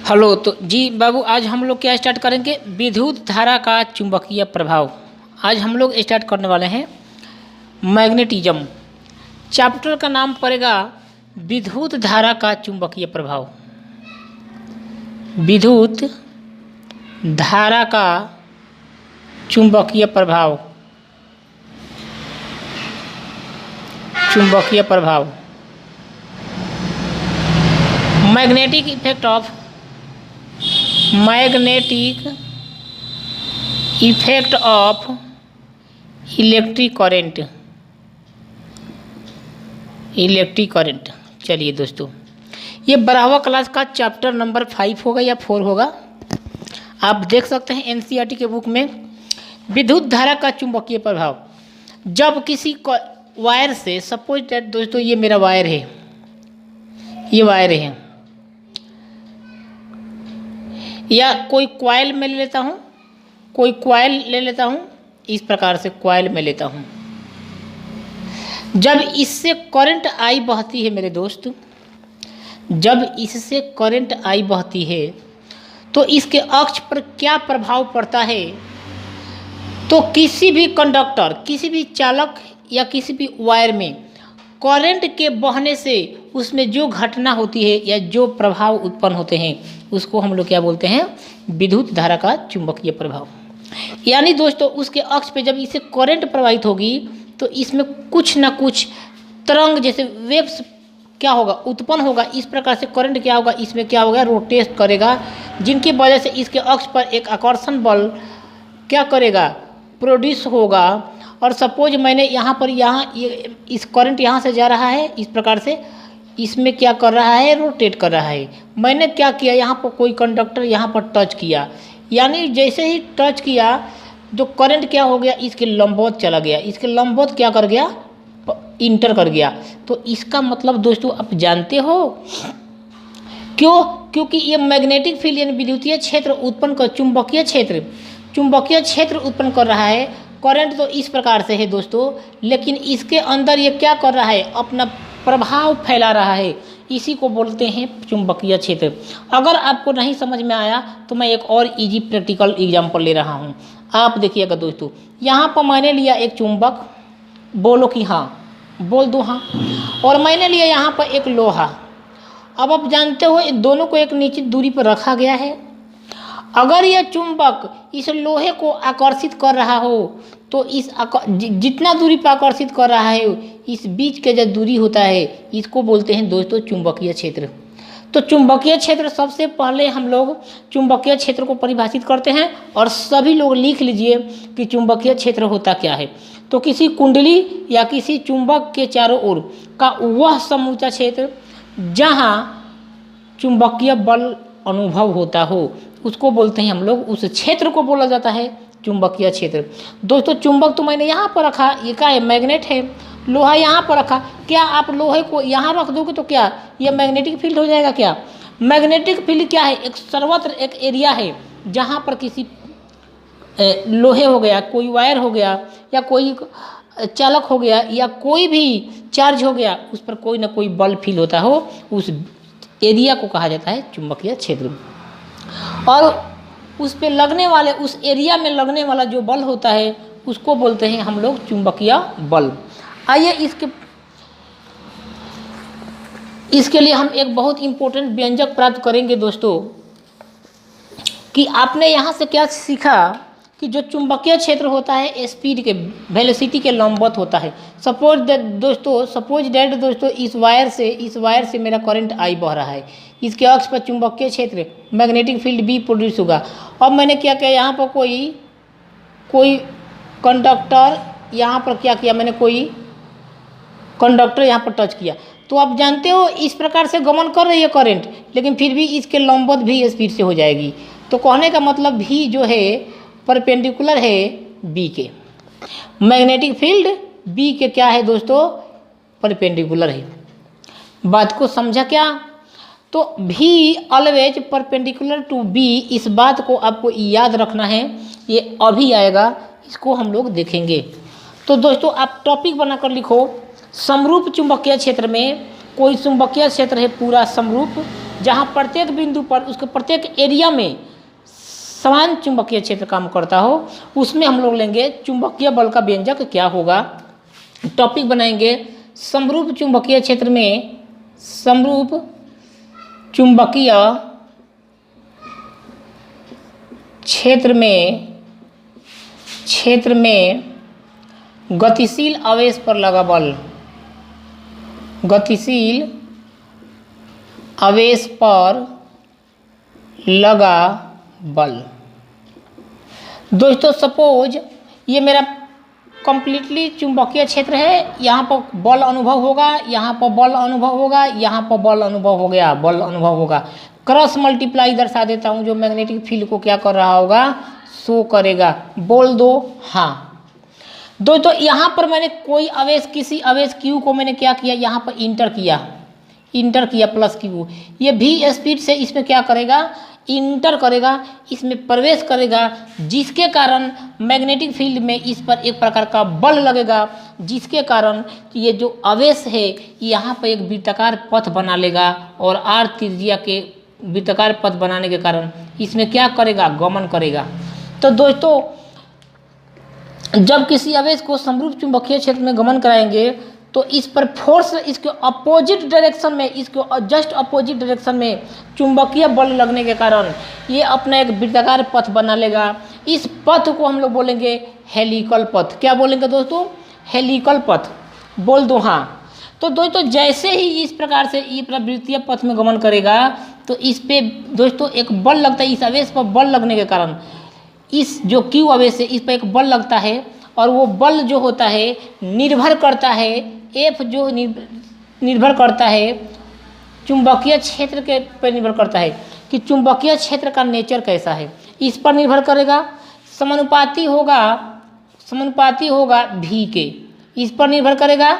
Hello. तो जी बाबू, आज हम लोग क्या स्टार्ट करेंगे? विद्युत धारा का चुंबकीय प्रभाव। आज हम लोग स्टार्ट करने वाले हैं मैग्नेटिज्म। चैप्टर का नाम पड़ेगा विद्युत धारा का चुंबकीय प्रभाव। विद्युत धारा का चुंबकीय प्रभाव। चुंबकीय प्रभाव, magnetic effect of magnetic effect of electric current. Electric current. चलिए दोस्तों, ये 12वां क्लास का चैप्टर नंबर 5 होगा या 4 होगा, आप देख सकते हैं एनसीईआरटी के बुक में। विद्युत धारा का चुंबकीय प्रभाव। जब किसी वायर से, सपोज दैट दोस्तों ये मेरा वायर है, ये वायर है, या कोई कॉइल में ले लेता हूँ, कोई कॉइल ले लेता हूँ, इस प्रकार से कॉइल में लेता हूँ। जब इससे करंट आई बहती है मेरे दोस्त, जब इससे करंट आई बहती है तो इसके अक्ष पर क्या प्रभाव पड़ता है? तो किसी भी कंडक्टर, किसी भी चालक या किसी भी वायर में करंट के बहने से उसमें जो घटना होती है या जो प्रभाव उत्पन्न होते हैं उसको हम लोग क्या बोलते हैं? विद्युत धारा का चुंबकीय प्रभाव। यानी दोस्तों उसके अक्ष पे जब इसे करंट प्रवाहित होगी तो इसमें कुछ ना कुछ तरंग जैसे वेव्स क्या होगा? उत्पन्न होगा। इस प्रकार से करंट क्या होगा? इसमें क्या होगा? रोटेट करेगा, जिनकी वजह से इसके अक्ष पर एक आकर्षण बल क्या करेगा? प्रोड्यूस होगा। और सपोज मैंने यहाँ पर इस करंट यहाँ से जा रहा है, इस प्रकार से इसमें क्या कर रहा है? रोटेट कर रहा है। मैंने क्या किया? यहाँ पर कोई कंडक्टर यहाँ पर टच किया, यानी जैसे ही टच किया जो करंट क्या हो गया? इसके लंबवत चला गया। इसके लंबवत क्या कर गया? इंटर कर गया। तो इसका मतलब दोस्तों आप जानते हो क्यों? क्योंकि ये मैग्नेटिक फील्ड यानी विद्युतीय क्षेत्र उत्पन्न कर, चुंबकीय क्षेत्र उत्पन्न कर रहा है। करंट तो इस प्रकार से है दोस्तों, लेकिन इसके अंदर ये क्या कर रहा है? अपना प्रभाव फैला रहा है। इसी को बोलते हैं चुंबकीय क्षेत्र। अगर आपको नहीं समझ में आया तो मैं एक और इजी प्रैक्टिकल एग्जांपल ले रहा हूँ। आप देखिएगा दोस्तों, यहाँ पर मैंने लिया एक चुंबक, बोलो कि हाँ, बोल दो हाँ। और मैंने लिया यहाँ पर एक लोहा। अब आप जानते हो इन दोनों को एक निश्चित दूरी पर रखा गया है। अगर यह चुंबक इस लोहे को आकर्षित कर रहा हो तो इस जितना दूरी पर आकर्षित कर रहा है, इस बीच के जो दूरी होता है इसको बोलते हैं दोस्तों चुंबकीय क्षेत्र। तो चुंबकीय क्षेत्र, सबसे पहले हम लोग चुंबकीय क्षेत्र को परिभाषित करते हैं और सभी लोग लिख लीजिए कि चुंबकीय क्षेत्र होता क्या है। तो किसी कुंडली या किसी चुंबक के चारों ओर का वह समूचा क्षेत्र जहाँ चुंबकीय बल अनुभव होता हो उसको बोलते हैं हम लोग, उस क्षेत्र को बोला जाता है चुंबकीय क्षेत्र। दोस्तों चुंबक तो मैंने यहाँ पर रखा, ये क्या है? मैग्नेट है। लोहा यहाँ पर रखा, क्या आप लोहे को यहाँ रख दोगे तो क्या ये मैग्नेटिक फील्ड हो जाएगा? क्या मैग्नेटिक फील्ड क्या है? एक सर्वत्र एक एरिया है जहाँ पर किसी लोहे हो गया, कोई वायर हो गया, या कोई चालक हो गया, या कोई भी चार्ज हो गया, उस पर कोई ना कोई बल फील होता हो, उस एरिया को कहा जाता है चुंबकीय क्षेत्र। और उस पे लगने वाले, उस एरिया में लगने वाला जो बल होता है उसको बोलते हैं हम लोग चुंबकीय बल। आइए इसके लिए हम एक बहुत इंपॉर्टेंट व्यंजक प्राप्त करेंगे दोस्तों, कि आपने यहाँ से क्या सीखा कि जो चुंबकीय क्षेत्र होता है स्पीड के, वेलोसिटी के लंबवत होता है। सपोज दैट दोस्तों इस वायर से मेरा करंट आई बह रहा है, इसके अक्ष पर चुंबकीय क्षेत्र मैग्नेटिक फील्ड बी प्रोड्यूस होगा। अब मैंने क्या किया? यहाँ पर कोई कंडक्टर, यहाँ पर क्या किया मैंने? कोई कंडक्टर यहाँ पर टच किया, तो आप जानते हो इस प्रकार से गमन कर रही है करंट, लेकिन फिर भी इसके लंबवत भी स्पीड से हो जाएगी। तो कहने का मतलब भी जो है परपेंडिकुलर है बी के। मैग्नेटिक फील्ड बी के क्या है दोस्तों? परपेंडिकुलर है। बात को समझा क्या? तो भी ऑलवेज परपेंडिकुलर टू बी, इस बात को आपको याद रखना है। ये अभी आएगा, इसको हम लोग देखेंगे। तो दोस्तों आप टॉपिक बनाकर लिखो, समरूप चुंबकीय क्षेत्र में कोई चुंबकीय क्षेत्र है पूरा समरूप, जहाँ प्रत्येक बिंदु पर उसके प्रत्येक एरिया में समान चुंबकीय क्षेत्र काम करता हो, उसमें हम लोग लेंगे चुंबकीय बल का व्यंजक क्या होगा। टॉपिक बनाएंगे समरूप चुंबकीय क्षेत्र में, समरूप चुंबकीय क्षेत्र में गतिशील आवेश पर लगा बल, गतिशील आवेश पर लगा बल। दोस्तों सपोज ये मेरा कंप्लीटली चुंबकीय क्षेत्र है, यहाँ पर बल अनुभव होगा, यहाँ पर बल अनुभव होगा, यहाँ पर बल अनुभव हो गया, बल अनुभव होगा। क्रॉस मल्टीप्लाई दर्शा देता हूँ जो मैग्नेटिक फील्ड को क्या कर रहा होगा, शो करेगा। बोल दो हाँ। दोस्तों यहाँ पर मैंने कोई आवेश, किसी आवेश Q को मैंने क्या किया, यहाँ पर इंटर किया प्लस Q, ये भी स्पीड से इसमें क्या करेगा, इंटर करेगा, इसमें प्रवेश करेगा, जिसके कारण मैग्नेटिक फील्ड में इस पर एक प्रकार का बल लगेगा, जिसके कारण ये जो आवेश है यहाँ पर एक वृत्ताकार पथ बना लेगा और r त्रिज्या के वृत्ताकार पथ बनाने के कारण इसमें क्या करेगा, गमन करेगा। तो दोस्तों जब किसी आवेश को समरूप चुंबकीय क्षेत्र में गमन कराएंगे तो इस पर फोर्स इसके अपोजिट डायरेक्शन में, इसके जस्ट अपोजिट डायरेक्शन में चुंबकीय बल लगने के कारण ये अपना एक वृत्ताकार पथ बना लेगा। इस पथ को हम लोग बोलेंगे हेलिकल पथ। क्या बोलेंगे दोस्तों, हेलिकल पथ। बोल दो हाँ। तो दोस्तों जैसे ही इस प्रकार से ये प्रवृत्तीय पथ में गमन करेगा तो इस पे दोस्तों एक बल लगता है, इस आवेश पर बल लगने के कारण इस जो Q आवेश है इस पर एक बल लगता है और वो बल जो होता है निर्भर करता है, F जो निर्भर करता है चुंबकीय क्षेत्र के पर निर्भर करता है कि चुंबकीय क्षेत्र का नेचर कैसा है, इस पर निर्भर करेगा। समानुपाती होगा V के, इस पर निर्भर करेगा।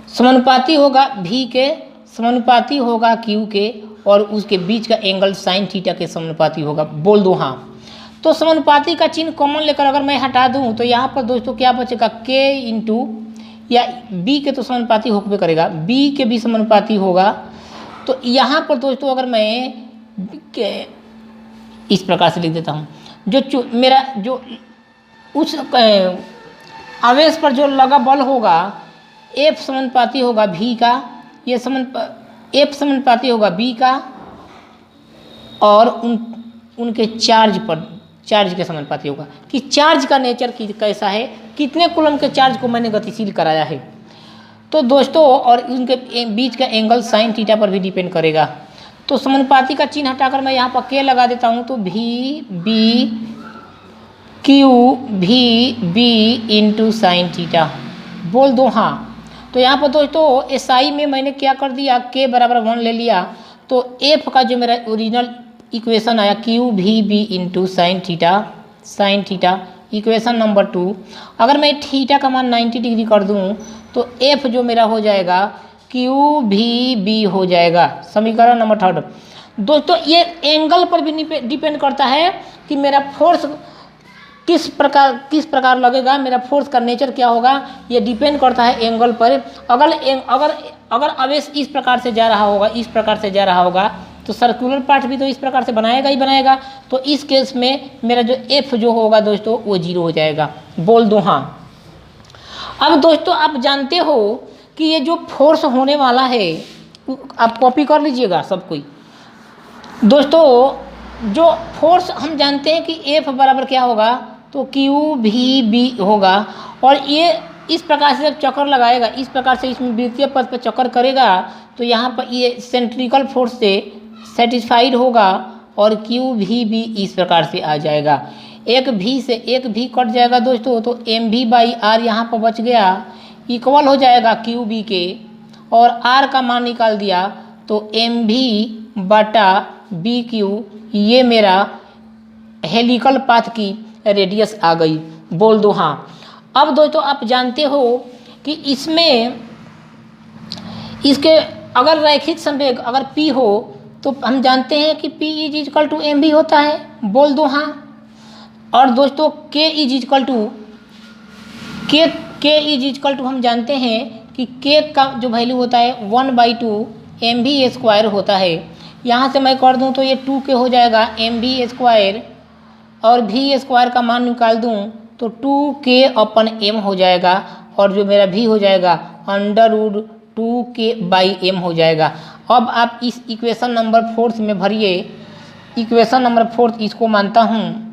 समानुपाती होगा V के, समानुपाती होगा Q के और उसके बीच का एंगल साइन थीटा के समानुपाती होगा। बोल दो हाँ। तो समानुपाती का चिन्ह कॉमन लेकर अगर मैं हटा दूं तो यहाँ पर दोस्तों क्या बचेगा, K इंटू या B के तो समानुपाती होकर करेगा, B के भी समानुपाती होगा। तो यहाँ पर दोस्तों अगर मैं इस प्रकार से लिख देता हूँ, जो मेरा जो उस आवेश पर जो लगा बल होगा F समानुपाती होगा V का, ये F समानुपाती होगा B का और उनके चार्ज के समानुपाती होगा कि चार्ज का नेचर कैसा है, कितने कूलम के चार्ज को मैंने गतिशील कराया है। तो दोस्तों और उनके बीच का एंगल साइन थीटा पर भी डिपेंड करेगा। तो समानुपाती का चिन्ह हटाकर मैं यहाँ पर K लगा देता हूँ तो V B into sine theta. बोल दो हाँ। तो यहाँ पर दोस्तों SI में मैंने क्या कर दिया, K बराबर 1 ले लिया तो F का जो मेरा ओरिजिनल इक्वेशन आया QVB into sine theta equation number 2। अगर मैं थीटा का मान 90 डिग्री कर दूं तो F जो मेरा हो जाएगा QVB हो जाएगा। समीकरण नंबर 3। दोस्तों ये एंगल पर भी डिपेंड करता है कि मेरा फोर्स किस प्रकार लगेगा, मेरा फोर्स का नेचर क्या होगा, ये डिपेंड करता है एंगल पर। अगर आवेश इस प्रकार से जा रहा होगा तो सर्कुलर पार्ट भी तो इस प्रकार से बनाएगा ही बनाएगा। तो इस केस में मेरा जो F जो होगा दोस्तों वो 0 हो जाएगा। बोल दो हाँ। अब दोस्तों आप जानते हो कि ये जो फोर्स होने वाला है, आप कॉपी कर लीजिएगा सब कोई। दोस्तों जो फोर्स हम जानते हैं कि F बराबर क्या होगा, तो QVB होगा और ये इस प्रकार से जब चक्कर लगाएगा, इस प्रकार से इसमें वृत्तीय पथ पर चक्कर करेगा तो यहाँ पर ये सेंट्रिकल फोर्स से सेटिस्फाइड होगा और QVB इस प्रकार से आ जाएगा। एक V से एक V कट जाएगा दोस्तों, तो MV/R यहाँ पर बच गया, इक्वल हो जाएगा QB के और R का मान निकाल दिया तो MV/BQ ये मेरा हेलिकल पाथ की रेडियस आ गई। बोल दो हाँ। अब दोस्तों आप जानते हो कि इसमें इसके अगर रैखिक संवेग अगर P हो तो हम जानते हैं कि P = mv होता है। बोल दो हाँ। और दोस्तों K = हम जानते हैं कि K का जो वैल्यू होता है 1/2 एम भी स्क्वायर होता है। यहाँ से मैं कर दूँ तो ये 2 के हो जाएगा एम भी स्क्वायर, और भी स्क्वायर का मान निकाल दूँ तो 2k/m हो जाएगा, और जो मेरा भी हो जाएगा √2k/m हो जाएगा। अब आप इस इक्वेशन नंबर 4 में भरिए, इक्वेशन नंबर 4 इसको मानता हूँ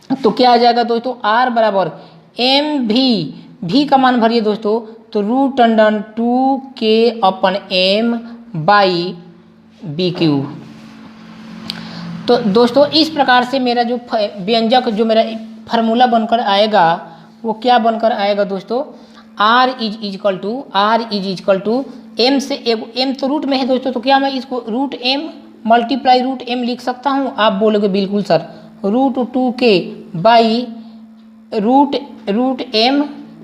तो क्या आ जाएगा दोस्तों, r बराबर एम भी का मान भरिए दोस्तों, तो √2k/m/bq। तो दोस्तों इस प्रकार से मेरा जो व्यंजक जो मेरा फार्मूला बनकर आएगा वो क्या बनकर आएगा दोस्तों, r is equal to m से m तो रूट में है दोस्तों, तो क्या मैं इसको √m मल्टीप्लाई √m लिख सकता हूँ। आप बोलोगे बिल्कुल सर, √2k/√m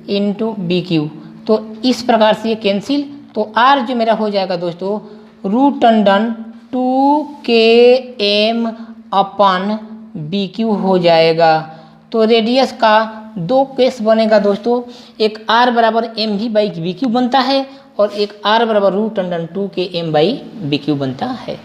इंटू BQ। तो इस प्रकार से ये कैंसिल, तो r जो मेरा हो जाएगा दोस्तों √2km/BQ हो जाएगा। तो रेडियस का 2 केस बनेगा दोस्तों, एक r बराबर mv/bq बनता है और एक r बराबर √2km/bq बनता है।